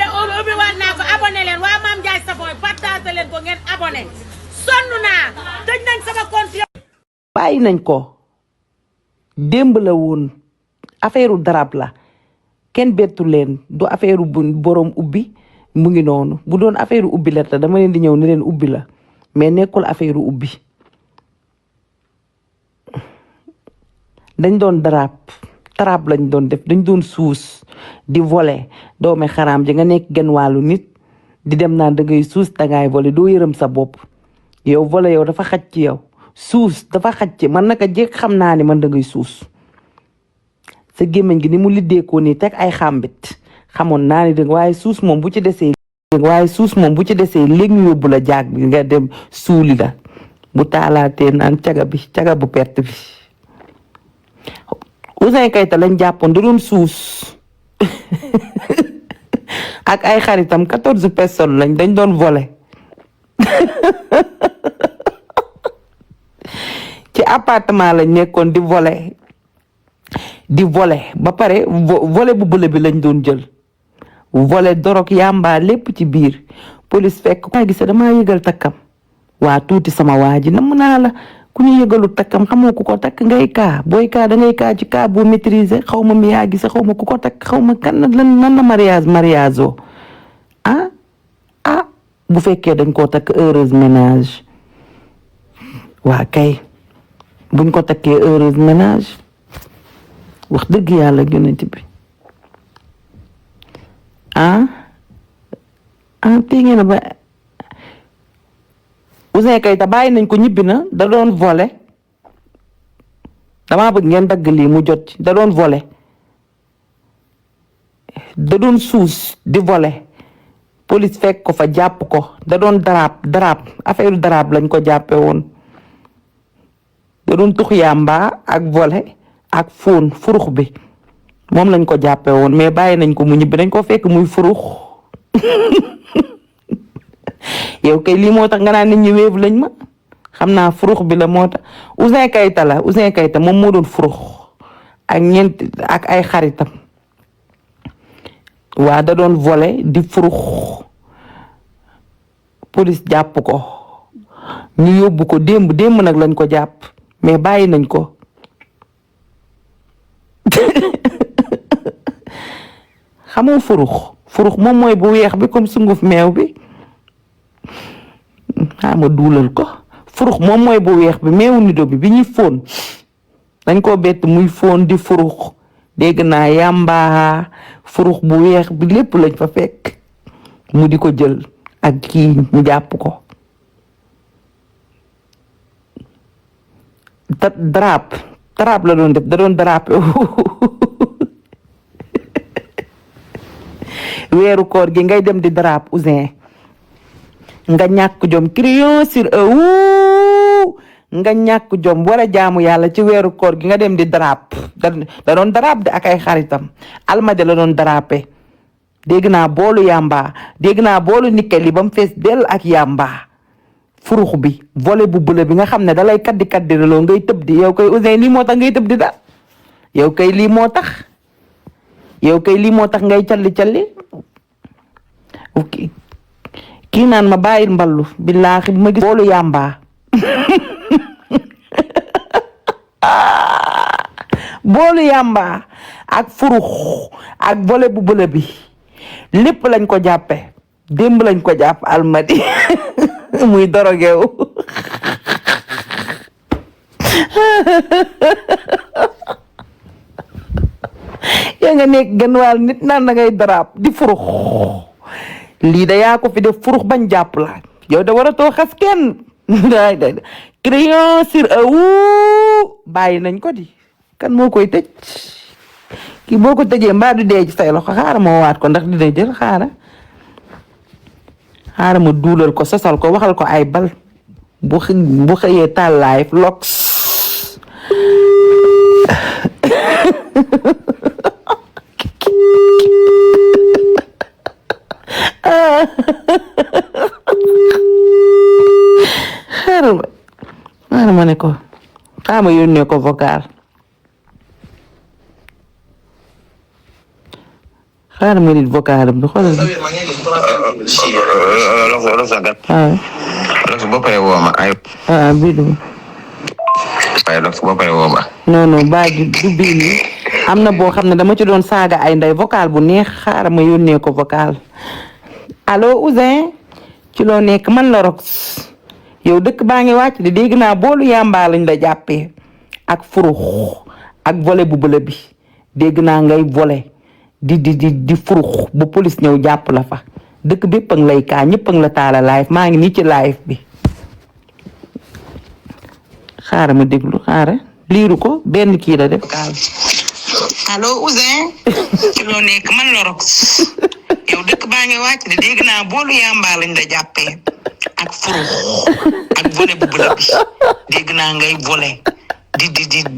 ubbi waat naa ko abonné leen waa Mame Ndiaye Savon partage leen ko ngeen abonné sonn naa tëj nañ sama compte. bàyyi nañ ko démb la woon affaire darab la kenn bettu leen du affaire bu borom ubbi mu ngi noonu bu doon affaire ubbi la te dama leen di ñëw ne leen ubbi la mais nekkul affaire ubbi dañ doon darab lañ doon def dañ doon suus di voler doome xaraam ji nga nekk genn wàllu nit di dem naan da ngay suus dangay voler doo yërëm sa bopp yow voler yow dafa xaj ci yow suus dafa xaj ci man naka jekk xam naa ni man da ngay suus sa gémmiñ gi ni mu liddeekoo nii teg ay xàmbit xamoon naa ni dëgg waaye suus moom bu ci desee léegi ñu yóbbu la jaag bi nga dem suuli la bu taalaatee naan caga bu perte bi Ouzin Keita lañ jàppoon da doon suus ak ay xaritam 14 personnes dañ doon voler ci appartement lañ nekkoon di voler ba pare volet bu bële bi lañ doon jël volet dorog yamba lépp ci biir police fekk ko gis damaa yëgal takkam waa tuuti sama waa ji nam naa la ku ñu yëgalu takkam xamoo ku ko takk ngay kaa booy kaa da ngay kaa ci kaa boo maîtriser xaw ma mi yaa gisa xaw ma ku ko takk xaw ma kan lan la mariage oo bu fekkee dañ koo takk heureuse ménage waa kay buñ ko takkee heureuse ménage wax dëgg yàlla yonent bi tey ngeen ba Ouzin Keita bàyyi nañ ko ñibbi na da doon voler damaa bëgg ngeen dagg lii mu jot ci da doon voler da doon suus di voler police fekk ko fa jàpp ko da doon darab affaire darab lañ ko jàppe woon da doon tux yàmba ak voler ak fóon furux bi moom lañ ko jàppe woon mais bàyyi nañ ko mu ñibbi dañ ko fekk muy furux yow kay lii moo tax nga naan nit ñi wéev lañ ma xam naa furux bi la moo tax Ouzin Keita moom moo doon furux ak ay xaritam waa da doon voler di furux police jàpp ko ñu yóbbu ko démb nag lañ ko jàpp mais bàyyi nañ ko xamoo furux moom mooy bu weex bi comme sunguf meew bi ma duulal ko furux moom mooy bu weex bi meewu nido bi ñuy fóon dañ koo bett muy fóon di furux dégg naa yàmbaa furux bu weex bi lépp lañ fa fekk mu di ko jël ak kii ñu jàpp ko darab la doon def da doon darab weeru koor gi ngay dem di darab Ouzin nga ñàkk jom crayon sur nga ñàkk jom war a jaamu yàlla ci weeru koor gi nga dem di darab da doon darab de ak ay xaritam almade la doon darape dégg naa boolu yàmba dégg naa boolu nikkeli ba mu fees dell ak yàmba furux bi volet bu bële bi nga xam ne dalay kaddi loo ngay tëb di yow kay Ouzin lii moo tax ngay tëb di da yow kay lii moo tax ngay calli kii naan ma bàyyil mballu billaahi bu ma gis boolu yàmba boolu yàmba ak furux ak volet bu bële bi lépp lañ ko jàppe démb lañ ko jàpp almadi muy dorogew yaa nga nekk gën waal nit naan da ngay darab di furux lii da yaa ko fi def furux bañ jàpp la yow da waratoo xas kenn day crayon sur bàyyi nañ ko di kan moo koy tëj kii boo ko tëjee mbaa du dee ci say loxo xaaral ma waat ko ndax dina jël xaaral ma duulal ko sosal ko waxal ko ay bal bu xëyee taal live lox xaaral ma ne ko xaaral ma yónnee ko vocal xaaral ma nit vocal am bi xoolal. boo paree woo ma ay. bii du. waaye boo paree woo ma. non non baa ji du bii nii am na boo xam ne dama ci doon saaga ay ndey vocal bu neex xaaral ma yónnee ko vocal. allo Ouzin ci loo nekk man la Rox yow dëkk baa ngi wàcc di dégg naa boolu yàmbaa lañ la jàppee ak furux ak volet bu bële bi dégg naa ngay volet di furux bu police ñëw jàpp la fa dëkk bépp a ngi lay kaa ñëpp a ngi la taala live maa ngi nii ci live bi xaaral ma déglu xaaral liiru ko benn kii la def. allo Ouzin ci loo nekk man la Rox yow dëkk baa ngi wàcc di dégg naa boolu yàmbaa lañ la jàppee ak furux ak volet bu bële bi dégg naa ngay volet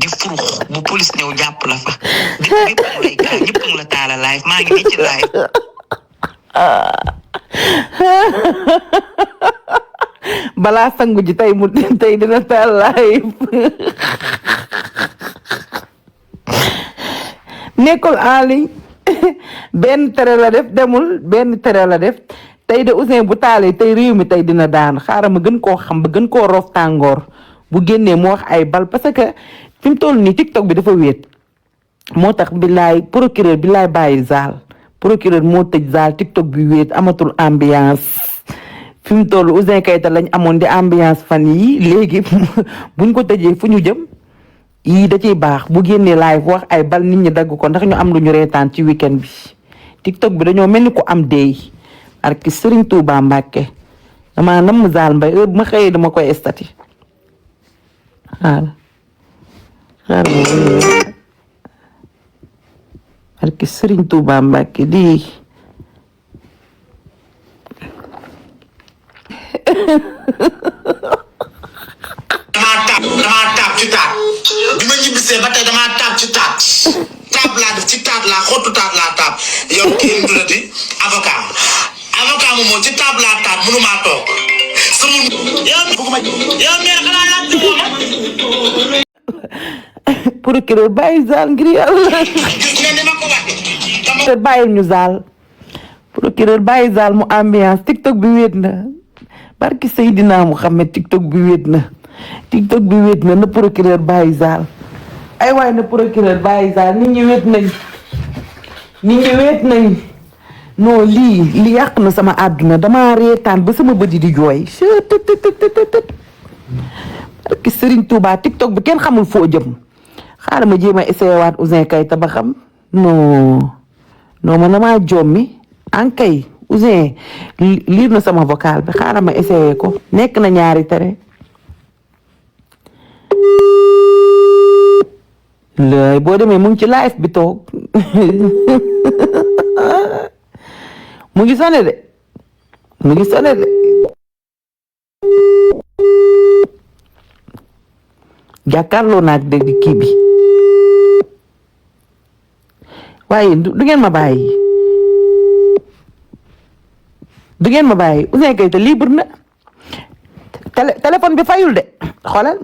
di furux bu police ñëw jàpp la fa dëkk bépp a ngi lay kaa ñëpp a ngi la taala live maa ngi nii ci live. balaa sangu ji tey dina taal live nekkul en ligne benn tere la def demul benn tere la def tey de Ouzin bu taalee tey réew mi tey dina daan xaaral ma gën koo xam ba gën koo roof tàngoor bu génnee mu wax ay bal parce que fi mu toll nii TikTok bi dafa wéet moo tax billaay procureur billaay bàyyi zaal procureur moo tëj zaal TikTok bi wéet amatul ambiance fi mu toll Ouzin Keita lañ amoon di ambiance fan yi léegi buñ ko tëjee fu ñu jëm yii da ciy baax bu génnee live wax ay bal nit ñi dagg ko ndax ñu am lu ñu reetaan ci weekend bi TikTok bi dañoo mel ni ko am deey ak Serigne Touba Mbacke damaa nam zaal mbay heure bu ma xëyee dama koy estati xaaral ak Serigne Touba Mbacke di damaa taab ci taat bi ma ñibbisee ba tey damaa taab ci taat laa def ci taat laa xottu taat laa taab yow kii nu tuddati avocat moom ci taat laa taab mënumaa toog sama yow meer xanaa yaa ci procureur bàyyi zaal ngir yàlla gis nga ni ma ko waxee bàyyil ñu zaal procureur bàyyi zaal mu ambiance TikTok bi wéet na barki Seydina Muhammad TikTok bi wéet na TikTok bi wéet na procureur bàyyi zaal ay waay na procureur bàyyi zaal nit ñi wéet nañ non lii yàq na sama àdduna dama reetaan ba sama bët yi di jooy barki Serigne Touba TikTok bi kenn xamul foo jëm xaaral ma jéem a essayé waat Ouzin Keita ba xam non man damaa jommi ankay Ouzin liir na sama vocal bi xaaral ma essayé ko nekk na ñaari tere lay boo demee mu ngi ci live bi toog mu ngi sone de jàkkaarloo naag dégg kii bi waaye du ngeen ma bàyyi Ouzin Keita libre na téléphone bi fayul de xoolal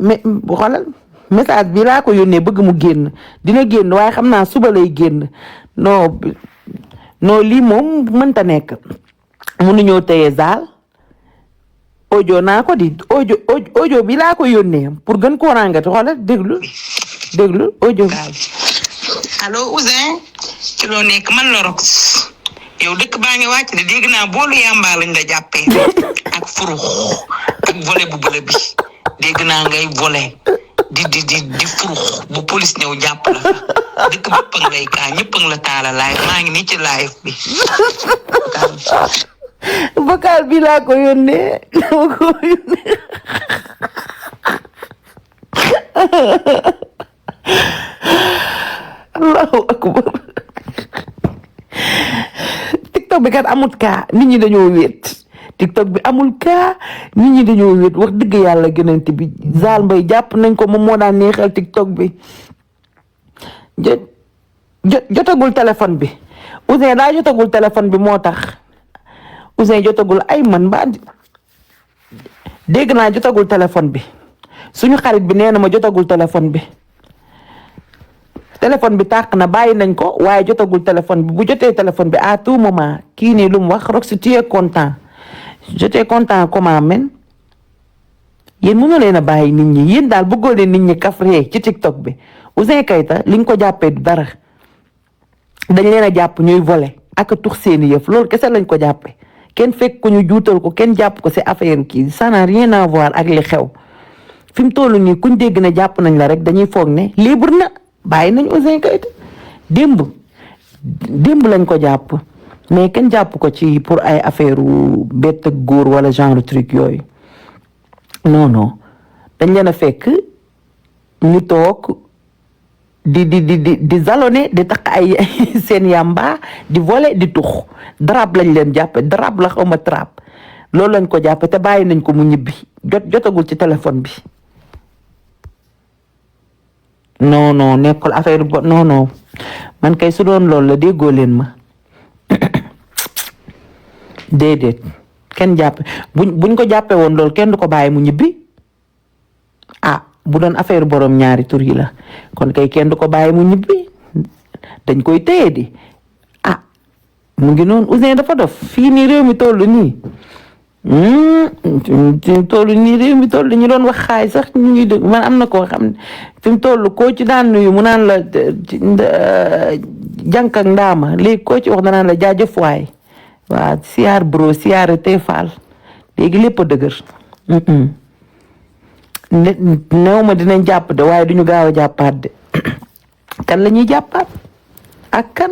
message bi laa ko yónnee bëgg mu génn dina génn waaye xam naa suba lay génn non lii moom mënta nekk mënuñoo téye zaal audio naa ko di audio bi laa ko yónnee pour gën koo ràngati xoolal déglu audio bi. allo Ouzin ci loo nekk man la Rox yow dëkk baa ngi wàcc di dégg naa boolu yàmbaa lañ la jàppee ak furux ak volet bu bële bi dégg naa ngay volet di furux bu police ñëw jàpp la fa dëkk bépp a ngi lay kaa ñëpp a ngi la taala live maa ngi nii ci live bi. vocal bi laa ko yónnee allahu akbar TikTok bi kat amul kaa nit ñi dañoo wéet TikTok bi amul kaa nit ñi dañoo wéet wax dëgg yàlla gënante bi Zal Mbaye jàpp nañ ko moom moo daan neexal TikTok bi jotagul téléphone bi Ouzin daa jotagul téléphone bi moo tax Ouzin jotagul ay man ba dégg naa jotagul téléphone bi suñu xarit bi nee na ma jotagul téléphone bi téléphone bi tàq na bàyyi nañ ko waaye jotagul téléphone bi bu jotee téléphone bi à tout moment kii nii lu mu wax Rox tu es content j'étais content comment men yéen mënoo leen a bàyyi nit ñi yéen daal bëggoo leen nit ñi kafree ci TikTok bi Ouzin Keita li nga ko jàppee du dara dañ leen a jàpp ñuy voler ak a tux seeni yëf loolu kese lañ ko jàppee kenn fekk ko ñu juutal ko kenn jàpp ko ci affaire kii ça n'a rien à voir ak li xew fi mu toll nii kuñ dégg ne jàpp nañ la rek dañuy foog ne libre na bàyyi nañ Ouzin Keita démb lañ ko jàpp mais kenn jàpp ko ci pour ay affaire bett ak góor wala genre truc yooyu non dañ leen a fekk ñu toog di zalone di takk ay seen yamba di voler di tux drap lañ leen jàppe drap la xawma trap loolu lañ ko jàppe te bàyyi nañ ko mu ñibbi jotagul ci téléphone bi non nekkul affaire bo non man kay su doon loolu la déggoo leen ma déedéet kenn jàppe buñ ko jàppe woon loolu kenn du ko bàyyi mu ñibbi bu doon affaire borom ñaari tur yi la kon kay kenn du ko bàyyi mu ñibbi dañ koy téye di mu ngi noonu Ouzin dafa dof fii nii réew mi toll nii réew mi toll ñu doon wax xaay sax ñu ngi dégg man am na koo xam ne fi mu toll koo ci daan nuyu mu naan la jànk ak ndaama léegi koo ci wax danaan la jaajëf waay waa siyaar bro siyaar teefaal léegi lépp a dëgër néew ma dinañ jàpp de waaye duñu gaaw a jàppaat de kan la ñuy jàppaat ak kan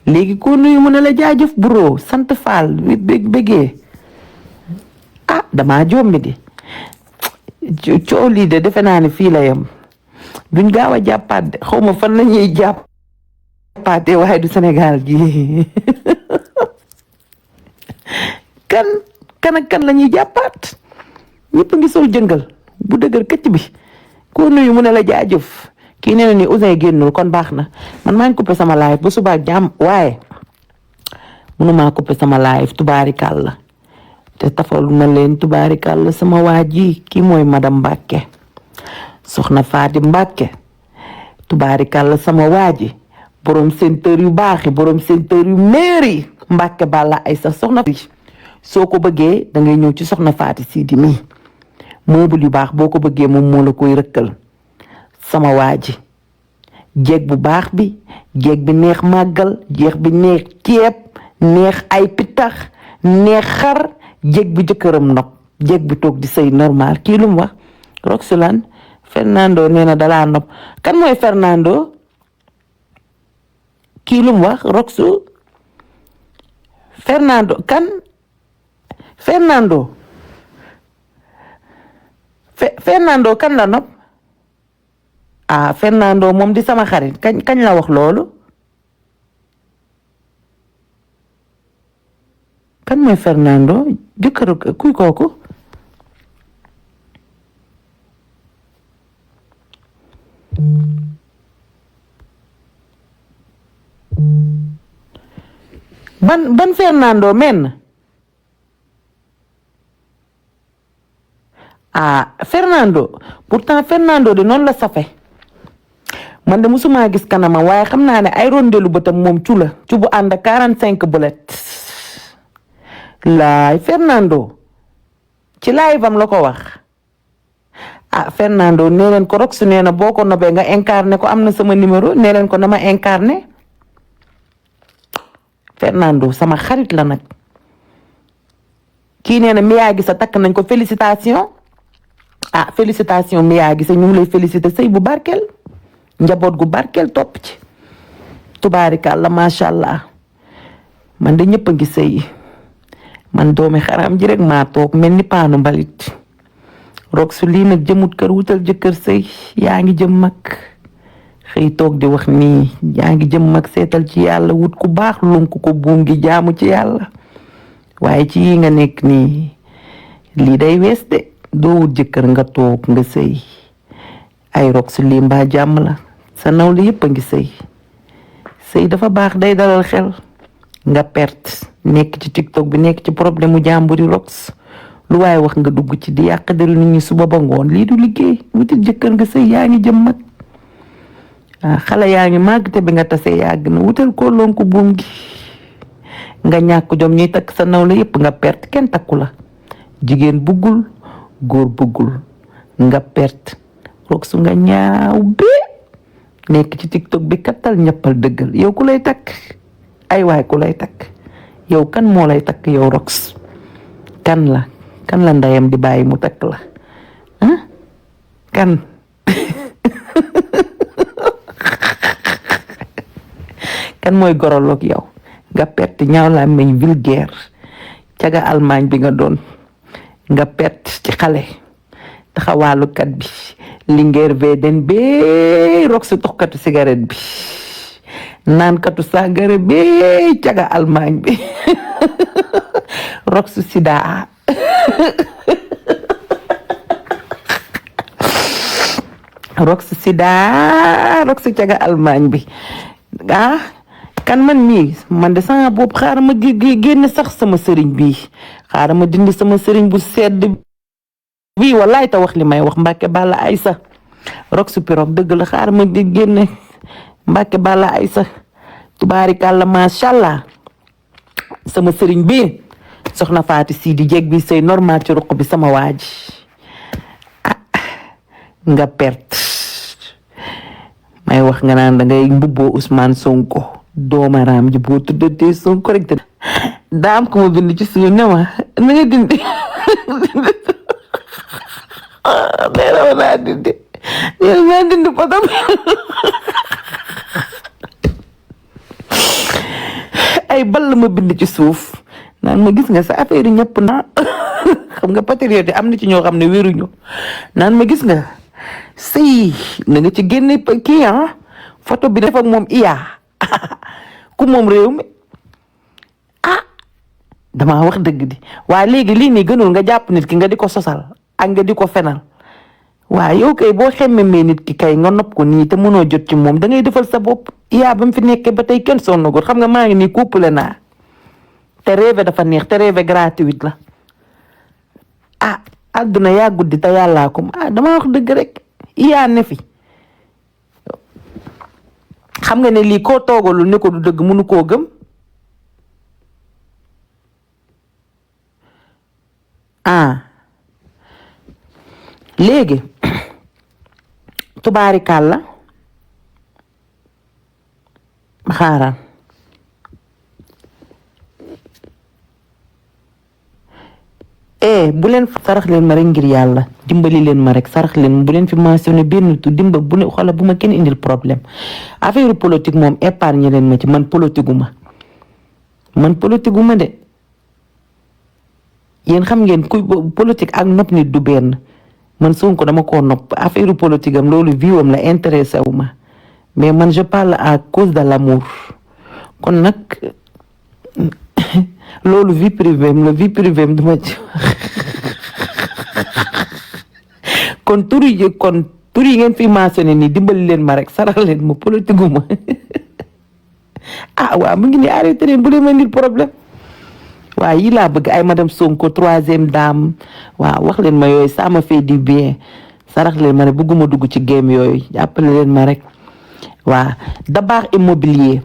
léegi ko nuyu mu ne la jaajëf bro sant faal bëggee damaa jommi di coow lii de defe naa ne fii la yem duñ gaaw a jàppaat de xaw ma fan la ñuy jàppaatee waaye du Sénégal gi kan ak kan la ñuy jàppaat ñëpp ngi sol jëngal bu dëgër këcc bi ko nuyu mu ne la jaajëf kii nee na ni Ouzin génnul kon baax na man maa ngi coupé sama live bu subaa jàmm waaye mënumaa coupé sama live tubaarikàlla te tafal na leen tubaarikàlla sama waa ji kii mooy madame Mbacke soxna Faati Mbacke tubaarikàlla sama waa ji borom senteur yu baaxi borom senteur yu meeri Mbacke balla ay sa soxna soo ko bëggee da ngay ñëw ci soxna Faati Sidi mi meuble yu baax boo ko bëggee moom moo la koy rëkkal sama waa ji jeeg bu baax bi jeeg bi neex màggal jeeg bi neex ceeb neex ay pitax neex xar jeeg bi jëkkëram nopp jeeg bi toog di sëy normal kii lu mu wax Roxulane Fernando nee na dalaa nopp kan mooy Fernando kii lu mu wax Roxu Fernando kan Fernando kan la nopp Fernando moom di sama xarit kañ la wax loolu kan mooy Fernando jëkkër kuy kooku ban Fernando men Fernando pourtant Fernando de noonu la safe man de musuma gis kanama waaye xam naa ne ay rondelu bëtam moom cu bu ànd 45 bulet laay Fernando ci live am la ko wax Fernando nee leen ko Rox nee na boo ko nobee nga incarné ko am na sama numéro nee leen ko na ma incarné Fernando sama xarit la nag kii nee na Mia Guissé takk nañ ko félicitation félicitation Mia Guissé ñu ngi lay félicité sëy bu barkeel njaboot gu barkeel topp ci tubaarikàlla macha allah man de ñëpp a ngi sëy man doomi xaram ji rek maa toog mel ni paanu mbalit Rox lii nag jëmut kër wutal jëkkër sëy yaa ngi jëm mag xëy toog di wax nii yaa ngi jëm mag seetal ci yàlla wut ku baax lunk ko buum gi jaamu ci yàlla waaye ci yi nga nekk nii lii day wees de doo wut jëkkër nga toog nga sëy ay Rox lii mbaa jàmm la sa nawle yëpp a ngi sëy dafa baax day dalal xel nga perte nekk ci TikTok bi nekk ci problème mu jàmburi Rox lu waaye wax nga dugg ci di yàq deru nit ñi suba ba ngoon lii du liggéey wutil jëkkër nga sëy yaa ngi jëm mag xale yaa ngi màgg te bi nga tasee yàgg na wutal ko lonku buum gi nga ñàkk jom ñuy takk sa nawle yépp nga perte kenn takku la jigéen buggul góor buggul nga perte roog su nga ñaaw bee nekk ci TikTok bi kattal ñëppal dëggal yow ku lay takk ay waay ku lay takk yow kan moo lay takk yow rox kan la ndeyam di bàyyi mu takk la kan kan mooy goroloog yow nga perte ñaaw laa meñ vulgaire caga Allemagne bi nga doon nga perte ci xale taxawaalukat bi lingeer veden bee rok si toxkatu cigarette bi naankatu sàngara bee caga Allemagne bi rok su sida rok si caga Allemagne bi kan man mii man de sama bopp xaaral ma génne sax sama sëriñ bi xaaral ma dindi sama sëriñ bu sedd bi wallaay ta wax li may wax Mbàkke Balla Aysa rok su pirog dëgg la xaaral ma di génne Mbàkke Balla Aysa tubaarikàlla macha allah sama sëriñ bi soxna Faati Sidi jeg bi say normal ci ruq bi sama waaji nga perte may wax nga naan da ngay mbubboo Ousmane Sonko doomaraam ji boo tuddatee Sonko rek te daam ko ma bind ci suñu ne ma na nga dindi neeraw naa dindi naa dindi potom ay ball ma bind ci suuf naan ma gis nga sa affaire yi ñëpp na xam nga patriote am na ci ñoo xam ne wéruñu naan ma gis nga sëy na nga ci génne kii photo bi def ak moom iya ku moom réew mi damaa wax dëgg di waaye léegi lii nii gënul nga jàpp nit ki nga di ko sosal ak nga di ko fenal waaye yow kay boo xemmemee nit ki kay nga nopp ko nii te mënoo jot ci moom da ngay defal sa bopp yaa ba mu fi nekkee ba tey kenn sonnagut xam nga maa ngi nii couple naa te rêve dafa neex te rêve gratuite la àdduna yaa guddi te yàllaa ko dama wax dëgg rek yaa ne fi xam nga ne lii koo toogalul ne ko du dëgg mënu koo gëm léegi tubaarikàlla xaaral bu leen sarax leen ma rek ngir yàlla dimbali leen ma rek sarax leen bu leen fi mentionné benn tu dimba bu ne xoolal bu ma kenn indil problème affaire politique moom épargne leen ma ci man politique gu ma de yéen xam ngeen kuy politique ak nopp nit du benn man Sonko dama koo nopp affaire politique am loolu viwam la intéressé wu ma mais man je parle à cause de l'amour kon nag loolu vie privée am la vie privée am duma ci kon tur yi ngeen fi mentionné nii dimbali leen ma rek sarax leen ma politique gu ma waaw mu ngi nii arrêté leen bu leen ma indil problème waaw yi laa bëgg ay madame Sonko troisième dame waaw wax leen ma yooyu ça me fait du bien sarax leen ma ne bëgguma dugg ci game yooyu jàppale leen ma rek waaw Dabakh immobilier